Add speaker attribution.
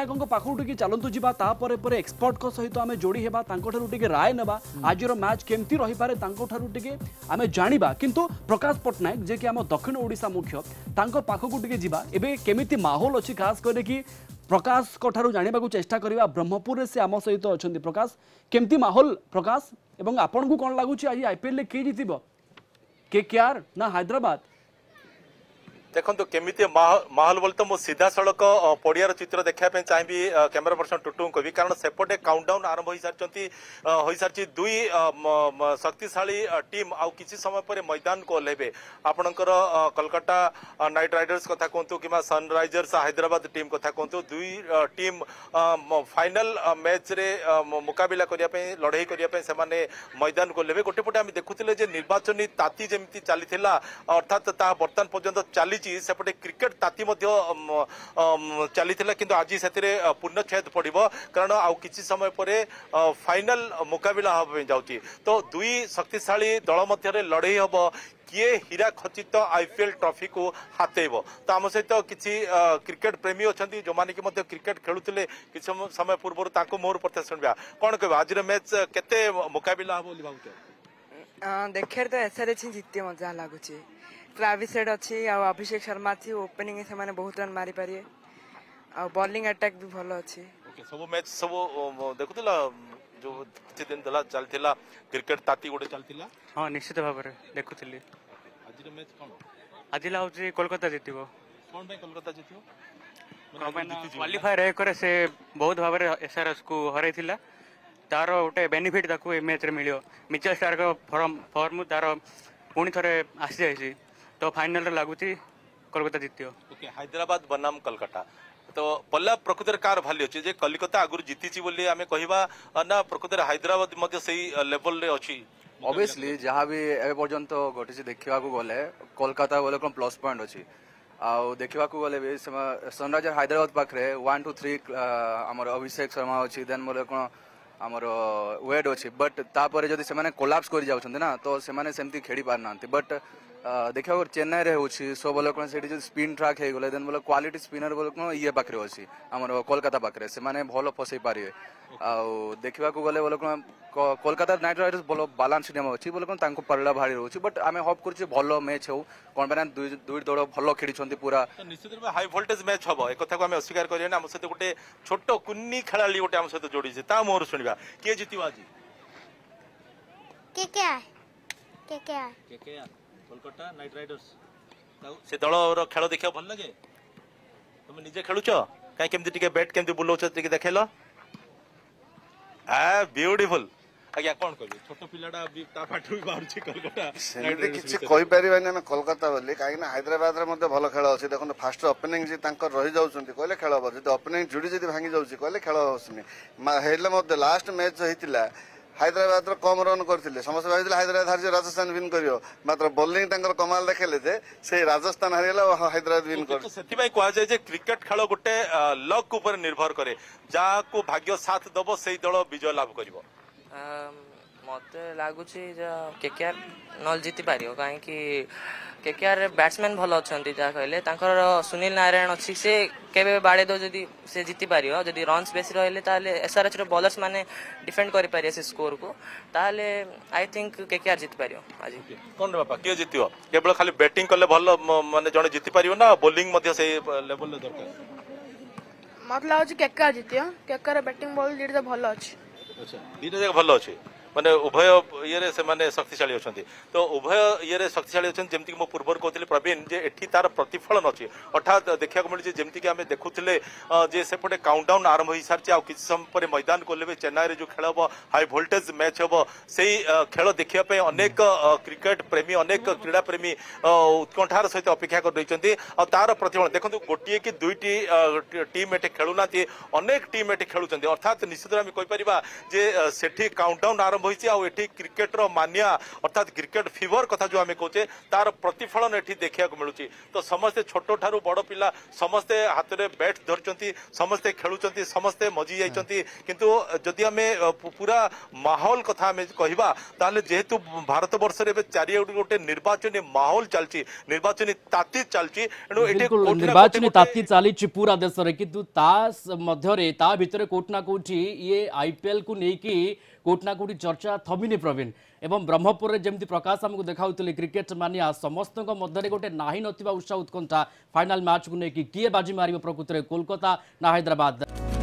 Speaker 1: निर्णायकों पाखु टिके चलतु जा तापर एक्सपर्ट सहित आम जोड़ी हेबा टिके राय नेबा आज मैच केमती रही पारे टिके आम जानिबा किंतु प्रकाश पट्टनायक जे कि आम दक्षिण ओडिशा मुख्य तांको पाखु टिके जिबा एबे केमिति माहौल अछि खास करे कि प्रकाश को जानिबा को चेष्टा करिबा ब्रह्मपुर रे से आम सहित अछंती प्रकाश केमती माहौल प्रकाश एवं आपन को कोन लागुची आज आईपीएल ले के जितिबो केकेआर ना हैदराबाद
Speaker 2: देखो केमी माहौल बोलते तो सीधा सड़क पड़ियार चित्र देखापी चाहिए कैमेरा पर्सन टुटू कवि कारण सेपटे काउंटडाउन आरंभ हो सारी दुई शक्तिशाली टीम आउ किसी समय पर मैदान को ओह्लैबे आपणकर कोलकाता नाइट राइडर्स कथा कहतु कि सनराइजर्स हैदराबाद टीम कथा कहतु दुई टीम फाइनल मैच रे मुकाबिला करने लड़ाई करने से मैदान को ओह्लैबे गोटे पटे आम देखुले निर्वाचनी ताती जमी चली अर्थात बर्तमान पर्यंत चली सेपटे क्रिकेट ताती चली किंतु आज से पूर्णच्छेद पड़ो कारण आउ किसी समय पर फाइनल मुकाबिला हाँ जाऊँगी तो दुई शक्तिशाली दल मध्य लड़ाई हम किए हीरा खचित आईपीएल ट्रॉफी को हाथेब तो आम सहित किसी क्रिकेट प्रेमी अच्छा जो मैंने कि क्रिकेट खेलुले किसी समय पूर्व मोहर प्रत्या शुणा कौन कह आज मैच केते मुकाबिला हम भाव
Speaker 3: देखे तो एसआरएच जीते मजा लगुच ट्रेविस हेड अच्छी आ अभिषेक शर्मा अच्छी ओपनिंग से बहुत रन मारी पारे आ बॉलिंग अटैक भी भल अच्छी
Speaker 2: सब मैच सब देखुला जो किछि दिन दला चलथिला क्रिकेट ताती गोटे चलथिला
Speaker 4: हां निश्चित भाव में देखुथिली
Speaker 2: आज मैच कोन
Speaker 4: आज लाउची कोलकाता जीतिबो
Speaker 2: कोन भाई कोलकाता जीतिबो
Speaker 4: क्वालिफायर रे करे से बहुत भाव में एसआरएच को हरैथिला तार गोटे बेनिफिट ताकू ए मैच रे मिलियो मिचेल स्टार का फॉर्म तार पुणी थरे आसी जाइछि तो फाइनल लगुच कोलकाता जीतियो
Speaker 2: ओके हैदराबाद बनाम कोलकाता तो पल्ला प्रकृत कार भाली अच्छे जे कलिकता आगुरी जीति बोली आमे कहिबा ना प्रकृत हैदराबाद मध्य सही लेवल रे अछि
Speaker 5: ऑब्वियसली जहाँ भी ए पर्यंत घटी देखा गले कोलकाता बोले कौन प्लस पॉइंट अच्छी आउ देखा गले भी सनराइजर हैदराबाद पाखे 1 2 3 आमर अभिषेक शर्मा अच्छी देन बोले कौन आमर वेट अच्छी बट तापर जदि से कोलाप्स कर जाउछन्ते ना तो से सेमती खेली पार ना बट देखा चेन्नई रे होची सो बोले कौन से स्पिन ट्रैक हो गले देन बोले क्वालिटी स्पिनर बोले कौन ये पाखे अच्छी आमर कोलकाता पाखे से भल फसई पारे आउ देखा गले बोले कौन कोलकाता नाइट राइडर्स बोलो बालांस टीम अच्छी बोले कौन तांको पारला भारी रोची बट आम होप कर भल मैच हो कौन पे दुई दल भल खेली पूरा
Speaker 2: निश्चित रूप हाई वोल्टेज मैच हम एक कथा को आम अस्वीकार करें आम सहित गोटे छोट कुन्नी खेलाड़ी गोटे आम सहित जोड़ी मोहर शुणा किए जीत आज कोलकाता नाइट राइडर्स से दल खेल देखा भल लगे तुम निजे खेलुच कहीं केमती टिके बैट केमती बुलाउछ टिके देखैलो ब्यूटीफुल आज्ञा कौन कहबे छोट पिलाडा ता पाठु बाहरछि कोलकाता
Speaker 6: सेमती किछि कहि परिबानी हम कोलकाता बोली काहे ना हैदराबाद रे मध्ये भल खेल अछि देखो फास्ट ओपनिंग जे तांकर रहि जाउछन्ती कहले खेल हो जति ओपनिंग जुडी जति भांगी जाउछि कहले खेल होसनी हेले मध्ये लास्ट मैच होइतिला हैदराबाद कम रन करते समस्त भाई हैदराबाद हार राजस्थान विन करियो मात्र बॉलिंग तांकर कमाल देखेले जे से राजस्थान हारिला हैदराबाद विन कर
Speaker 2: सेति कह जाए जे क्रिकेट खेल गोटे लक ऊपर निर्भर करे जाको भाग्य साथ दबो सेही दल विजय लाभ करिवो
Speaker 7: मते लागुची केकेआर न जीति पारियो काहे कि केकेआर बैट्समैन भल अछंती जा कहले तांकर सुनील नारायण अछि से केबे बाडे दो जदी से जीति पारियो जदी रन्स बेसी रहले ताले एसआरएच रो बॉलर्स माने डिफेंड करि पारियो से स्कोर को ताले आई थिंक केकेआर जीति पारियो आज
Speaker 2: कोन रे बापा के जीतियो केवल खाली बैटिंग करले भल माने जने जीति पारियो ना बॉलिंग मध्ये से लेवल ले दरकार
Speaker 8: मत लागुची केकेआर जीतियो केकेआर बैटिंग बॉल लीड भल अछि
Speaker 2: अच्छा दीटा जगह भल अछि माने उभय ये से माने शक्तिशाली अछंती तो उभय ये शक्तिशाली अछंती जेमति मो पूर्वर कहथिले प्रवीण जे एठी तार प्रतिफलन अछि अर्थात देखिया को मिलि जेमति कि हमें देखुथिले जे सेपटे काउंटडाउन आरंभ होई सारछि आ किछि समय पर मैदान को लेबे चेन्नई रे जो खेल हबो हाई वोल्टेज मैच हबो सेही खेल देखिया पे अनेक क्रिकेट प्रेमी अनेक क्रीडा प्रेमी उत्कंठार सहित अपेक्षा कर रहिचंती आ तार प्रतिफलन देखंतु गोटिए कि दुईटी टीम एटे खेलुनाती अनेक टीम एटे खेलुचंती अर्थात निश्चित हम कहि परिबा जे सेठी काउंटडाउन आरंभ आरंभ होइछि आ एठी क्रिकेट रो मानिया अर्थात क्रिकेट फीवर कथा जो आमे कहचे तार प्रतिफलन एठी देखिया को मिलुछि तो समस्ते छोट ठारू बड़ पिला समस्ते हाथ रे बैट धरचंती समस्ते खेलुचंती समस्ते मजी जाइचंती किंतु जदि आमे पूरा माहौल कथा आमे कहिबा ताले जेहेतु भारत वर्ष रे चारि गोटे निर्वाचन माहौल चलछि निर्वाचन ताती चलछि एनु एठी
Speaker 9: बिल्कुल निर्वाचन ताती चली पूरा देश रे किंतु ता मध्यरे ता भितरे कोटना कोठी ये आईपीएल को नेकी कोटना कोठी चर्चा थमिनी प्रवीण एवं ब्रह्मपुर रे जेमती प्रकाश हमको देखाउतले क्रिकेट मानिया समस्त मध्यरे गोटे नाही नथिबा उत्साह उत्कंठा फाइनल मैच को नेकी किए बाजी मारिबो प्रकृति रे कोलकाता ना हैदराबाद।